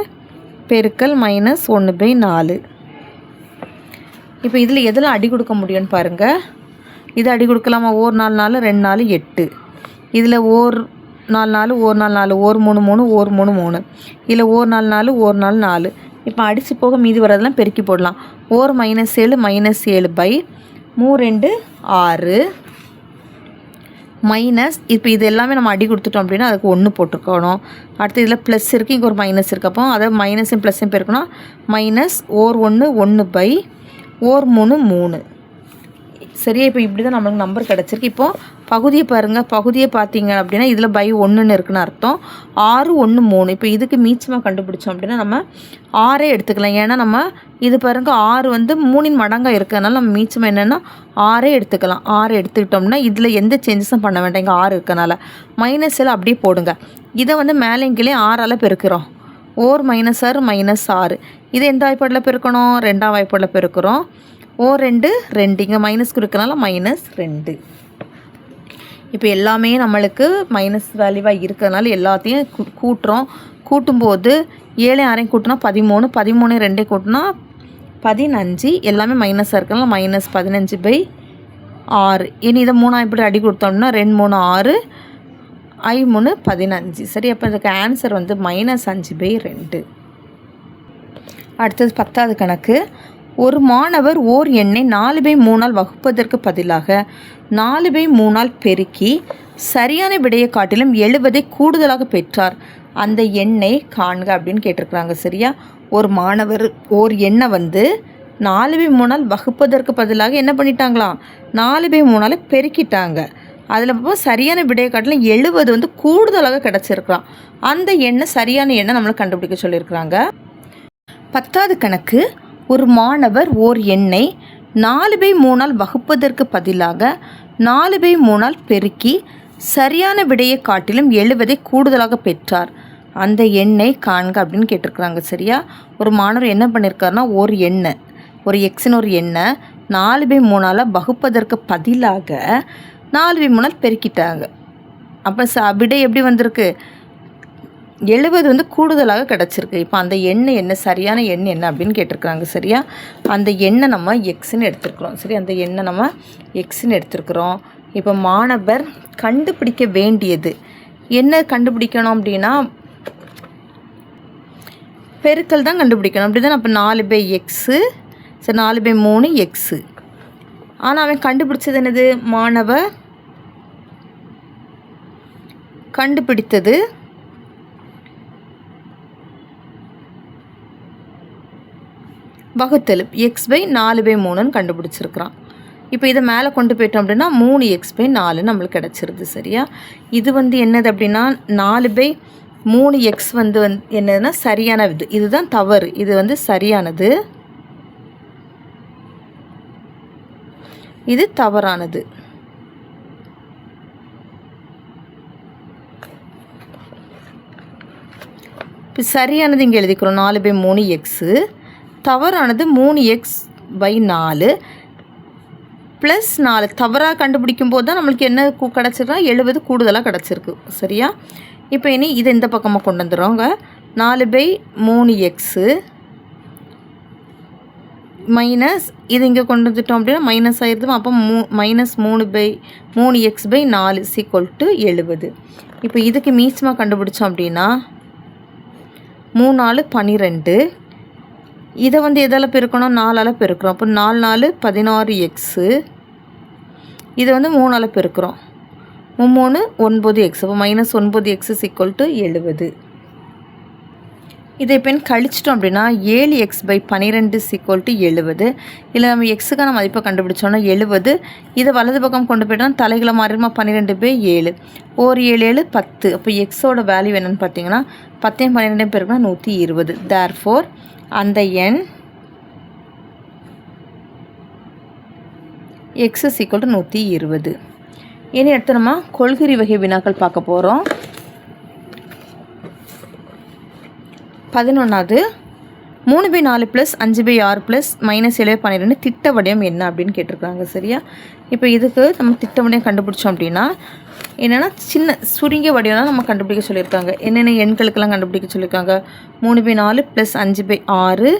A: பெருக்கல் -1/4. இப்போ இதில் எதில் அடி கொடுக்க முடியும்னு பாருங்கள். இது அடி கொடுக்கலாமா? 1 4 4 2 4 8. இதில் 1 4 4 1 4 4 1 3 3 1 3 3. இதில் 1 4 4 1 4 4. இப்போ அடித்து போக மீதி வரதெல்லாம் பெருக்கி போடலாம். 1 -7 -7/3 6 மைனஸ். இப்போ இது எல்லாமே நம்ம அடி கொடுத்துட்டோம் அப்படின்னா அதுக்கு 1 போட்டுருக்கணும். அடுத்து இதில் ப்ளஸ் இருக்குது, இங்கே ஒரு மைனஸ் இருக்குது. அப்போ அதை மைனஸையும் ப்ளஸ்ஸையும் பெருக்கணும். -1 1/3 3. சரியா, இப்போ இப்படி தான் நம்மளுக்கு நம்பர் கிடச்சிருக்கு. இப்போது பகுதியை பாருங்கள். பகுதியை பார்த்தீங்க அப்படின்னா இதில் /1ன்னு இருக்குன்னு அர்த்தம். 6 1 3. இப்போ இதுக்கு மீச்சமாக கண்டுபிடிச்சோம் அப்படின்னா நம்ம 6 எடுத்துக்கலாம். ஏன்னா நம்ம இது பாருங்கள் 6 3 மடங்காக இருக்கிறதுனால நம்ம மீச்சமாக என்னென்னா 6 எடுத்துக்கலாம். 6 எடுத்துக்கிட்டோம்னா இதில் எந்த சேஞ்சஸும் பண்ண வேண்டாம். இங்கே 6 இருக்கனால மைனஸில் அப்படியே போடுங்க. இதை மேலே கீழே 6ஆல் பெருக்கிறோம். 4 -6 -6. இது எந்த வாய்ப்பாடில் பெருக்கணும்? 2ஆம் வாய்ப்பாடில் பெருக்கிறோம். 2 2. இங்கே மைனஸ் கொடுக்கறனால -2. இப்போ எல்லாமே நம்மளுக்கு மைனஸ் வேல்யூவாக இருக்கிறதுனால எல்லாத்தையும் கூட்டுறோம். கூட்டும்போது 7 6 கூட்டினா 13, 13 2 கூட்டினா 15. எல்லாமே மைனஸாக இருக்கிறனால -15/6. இனி இதை 3 இப்படி அடி கொடுத்தோம்னா 2 3 6 I3 15. சரி, அப்போ இதுக்கு ஆன்சர் -5/2. அடுத்தது 10வது கணக்கு. ஒரு மாணவர் ஓர் எண்ணை 4/3 வகுப்பதற்கு பதிலாக 4/3 பெருக்கி சரியான விடையை காட்டிலும் 70 கூடுதலாக பெற்றார். அந்த எண்ணை காண்க அப்படின்னு கேட்டிருக்கிறாங்க. சரியா, ஒரு மாணவர் ஓர் எண்ணை 4/3 வகுப்பதற்கு பதிலாக என்ன பண்ணிட்டாங்களாம்? 4/3 பெருக்கிட்டாங்க. அதில் சரியான விடையை காட்டிலும் 70 கூடுதலாக கிடச்சிருக்கிறான். அந்த எண்ணை சரியான எண்ணை நம்மளுக்கு கண்டுபிடிக்க சொல்லியிருக்கிறாங்க. 10வது கணக்கு. ஒரு மாணவர் ஓர் எண்ணை 4/3 வகுப்பதற்கு பதிலாக 4/3 பெருக்கி சரியான விடையை காட்டிலும் 70 கூடுதலாக பெற்றார். அந்த எண்ணை காண்க அப்படின்னு கேட்டிருக்கிறாங்க. சரியா, ஒரு மாணவர் என்ன பண்ணியிருக்காருன்னா ஒரு எண்ணை, ஒரு எக்ஸ்னு ஒரு எண்ணை 4/3 வகுப்பதற்கு பதிலாக 4/3 பெருக்கிட்டாங்க. அப்போ விடை எப்படி வந்திருக்கு? 70 வந்து கூடுதலாக கிடச்சிருக்கு. இப்போ அந்த எண் என்ன, சரியான எண் என்ன அப்படின்னு கேட்டிருக்காங்க. சரியா, அந்த எண்ணை நம்ம எக்ஸ்ன்னு எடுத்துருக்குறோம். சரி, அந்த எண்ணை நம்ம எக்ஸ்ன்னு எடுத்துருக்குறோம். இப்போ மாணவர் கண்டுபிடிக்க வேண்டியது என்ன கண்டுபிடிக்கணும் அப்படின்னா பெருக்கல் தான் கண்டுபிடிக்கணும். அப்படி தான். அப்போ 4/x, சரி 4/3 எக்ஸு. ஆனால் அவன் கண்டுபிடிச்சது என்னது, மாணவர் கண்டுபிடித்தது வகுத்தல் x/4/3ன்னு கண்டுபிடிச்சிருக்கிறான். இப்போ இதை மேலே கொண்டு போயிட்டோம் அப்படின்னா 3x/4 நம்மளுக்கு கிடச்சிருது. சரியா, இது வந்து என்னது அப்படின்னா 4/3x வந்து என்னதுன்னா சரியானது. இதுதான் தவறு, இது வந்து சரியானது, இது தவறானது. இப்போ சரியானது இங்கே எழுதிக்கிறோம் 4/3x, தவறானது 3x/4 ப்ளஸ் 4. தவறாக கண்டுபிடிக்கும் போது தான் நம்மளுக்கு என்ன கிடச்சிருக்கா, 70 கூடுதலாக கிடச்சிருக்கு. சரியா, இப்போ இனி இதை இந்த பக்கமாக கொண்டு வந்துடுறோங்க. 4/3x மைனஸ் இது இங்கே கொண்டு வந்துட்டோம் அப்படின்னா மைனஸ் ஆயிடுது. அப்போ -3x/4 = 70. இப்போ இதுக்கு மீச்சமாக கண்டுபிடிச்சோம் அப்படின்னா 3 4 12. இதை வந்து எதால் பெருக்கணும், 4ஆல் பெருக்கிறோம். அப்போ 4 4 16x. இதை வந்து 3ஆல் பெருக்கிறோம், 3 9x. அப்போ -9x = 70. இதை இப்போ கழிச்சிட்டோம் அப்படின்னா 7x/12 = 70. இல்லை நம்ம எக்ஸுக்கான மதிப்பை கண்டுபிடிச்சோன்னா 70. இதை வலது பக்கம் கொண்டு போய்ட்டோம்னா தலைகளை மாறிடுமா, 12/7. 7 7 10. அப்போ எக்ஸோட வேல்யூ என்னென்னு பார்த்தீங்கன்னா 10 12 பெருக்குனா 120. தேர்ஃபோர் அந்த எண் x = 120. இனி அடுத்து நம்ம கொள்கை வகை வினாக்கள் பார்க்க போகிறோம். 11வது 3/4 + 5/6 + -7/12 திட்ட வடிவம் என்ன அப்படின்னு கேட்டிருக்காங்க. சரியா, இப்போ இதுக்கு நம்ம திட்ட வடிவம் கண்டுபிடிச்சோம் அப்படின்னா என்னென்னா சின்ன சுருங்கிய வடிவம் தான் நம்ம கண்டுபிடிக்க சொல்லியிருக்காங்க. என்னென்ன எண்களுக்கெல்லாம் கண்டுபிடிக்க சொல்லியிருக்காங்க, 3/4 + 5/6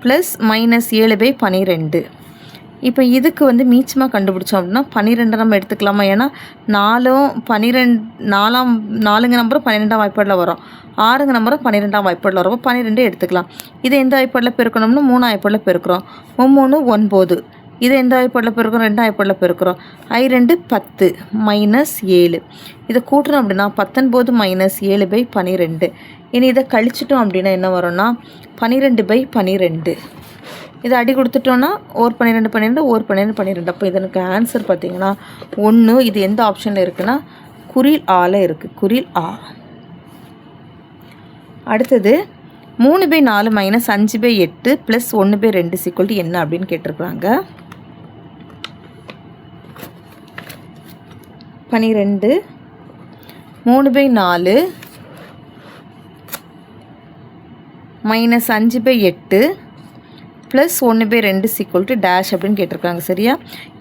A: + -7/12. இப்போ இதுக்கு வந்து மீச்சமாக கண்டுபிடிச்சோம் அப்படின்னா 12 நம்ம எடுத்துக்கலாமா, ஏன்னா 4ங்க நம்பரும் 12ஆம் வாய்ப்பாடில் வரும், 6ங்க நம்பரும் 12ஆம் வாய்ப்பாடில் வரும். 12 எடுத்துக்கலாம். இதை எந்த வாய்ப்பாடில் பெருக்கணும்னா 3 வாய்ப்பாடில் பெருக்கிறோம். 3 9. இதை எந்த வாய்ப்பாடில் பெருக்கிறோம், 2 வாய்ப்பாடில் பெருக்கிறோம். I2 10 -7. இதை கூட்டணும் அப்படின்னா 19 - 7/12. இனி இதை கழிச்சிட்டோம் அப்படின்னா என்ன வரும்னா 12/12. இதை அடி கொடுத்துட்டோன்னா 1 12 12 1 12 12. அப்போ இதற்கு ஆன்சர் பார்த்தீங்கன்னா 1. இது எந்த ஆப்ஷனில் இருக்குன்னா குறில் ஆல இருக்குது, குறில் ஆ. அடுத்தது 3/4 - 5/8 + 1/2 = என்ன அப்படின்னு கேட்டிருக்கிறாங்க. 12 3/4 -5/8 + 1/2 = டேஷ் அப்படின்னு கேட்டிருக்காங்க. சரியா,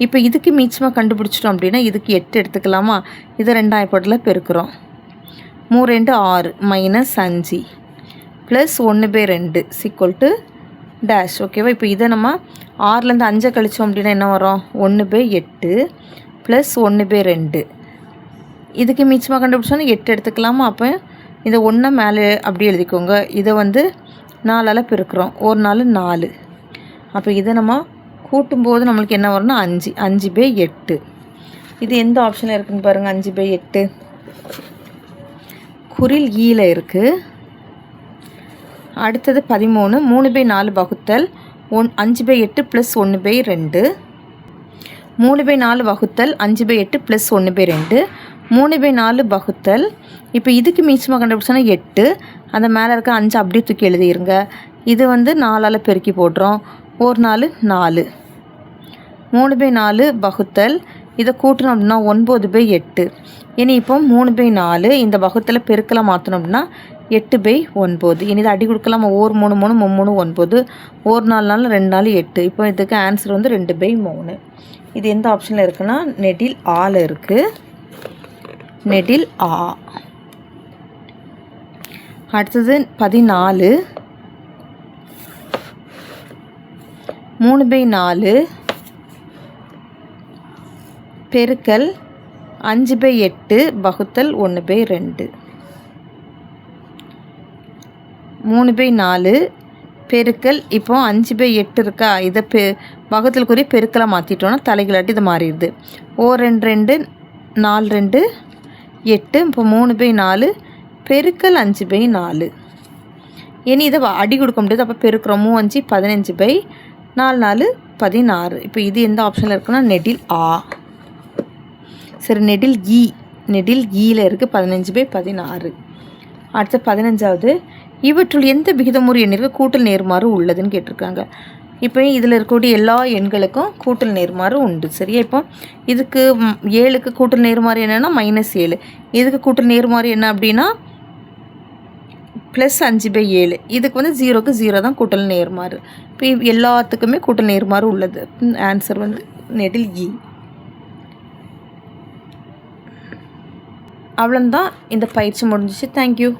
A: இப்போ இதுக்கு மீச்சமாக கண்டுபிடிச்சிட்டோம் அப்படின்னா இதுக்கு 8 எடுத்துக்கலாமா. இதை 2 வாய்ப்பாடில் பெருக்கிறோம். 3 2 6 -5 + 1/2 = டேஷ். ஓகேவா, இப்போ இதை நம்ம 6லேருந்து 5 கழிச்சோம் அப்படின்னா என்ன வரும், 1/8 + 1/2. இதுக்கு மீச்சமாக கண்டுபிடிச்சோன்னா 8 எடுத்துக்கலாமா. அப்போ இதை 1 மேலே அப்படியே எழுதிக்கோங்க. இதை வந்து 4ஆல் பெருக்கிறோம், 1 4 4. அப்போ இதை நம்ம கூட்டும்போது நம்மளுக்கு என்ன வரும்னா 5 5/8. இது எந்த ஆப்ஷனில் இருக்குதுன்னு பாருங்கள். 5/8 குறில் ஈல இருக்குது. அடுத்தது 13 3/4 வகுத்தல் 5/8 + 1/2. 3/4 வகுத்தல் 5/8 + 1/2. 3/4 வகுத்தல், இப்போ இதுக்கு மீச்சமாக கண்டுபிடிச்சோன்னா 8. அந்த மேலே இருக்க 5 அப்படியே தூக்கி எழுதிருங்க. இது வந்து 4ஆல் பெருக்கி போடுறோம், 1 4 4. 3/4 வகுத்தல் இதை கூட்டணும் அப்படின்னா 9/8. இனி இப்போ 3/4 இந்த வகுத்தில் பெருக்கெல்லாம் மாற்றணும் அப்படின்னா 8/9. இனி இதை அடி கொடுக்கலாமா, 1 3 3 3 9, 1 4 4 2 4 8. இப்போ இதுக்கு ஆன்சர் வந்து 2/3. இது எந்த ஆப்ஷனில் இருக்குன்னா நெடில் ஆல இருக்குது, நெடில் ஆ. அடுத்தது 14 3/4 பெருக்கல் 5/8 வகுத்தல் 1/2. 3/4 பெருக்கல் இப்போ 5/8 இருக்கா, இதை வகுத்தலுக்குரிய பெருக்கலை மாற்றிட்டோன்னா தலைகளாட்டி இது மாறிடுது. 2 2 4 2 8. இப்போ 3/4 பெருக்கல் 5/4. இனி இதை அடி கொடுக்க முடியாது, அப்போ பெருக்கிறோம். 3 5 15/4 16. இப்போ இது எந்த ஆப்ஷனில் இருக்குன்னா நெடில் ஆ. சரி, நெடில் ஈ. நெடில் ஈயில் இருக்குது 15/16. அடுத்து 15வது, இவற்றுள் எந்த விகிதமுறு எண்ணிற்கு கூட்டல் நேர்மாறு உள்ளதுன்னு கேட்டிருக்காங்க. இப்போ இதில் இருக்கக்கூடிய எல்லா எண்களுக்கும் கூட்டல் நேர்மாறு உண்டு. சரியா? இப்போ இதுக்கு 7க்கு கூட்டல் நேர்மாறு என்னென்னா -7. இதுக்கு கூட்டல் நேர்மாறு என்ன அப்படின்னா +5/7. இதுக்கு வந்து 0க்கு 0 தான் கூட்டல் நேர்மாறு. இப்போ எல்லாத்துக்குமே கூட்டல் நேர்மாறு உள்ளது. ஆன்சர் வந்து நெடில் இ. அவ்வளோதான், இந்த பயிற்சி முடிஞ்சிச்சு. தேங்க்யூ.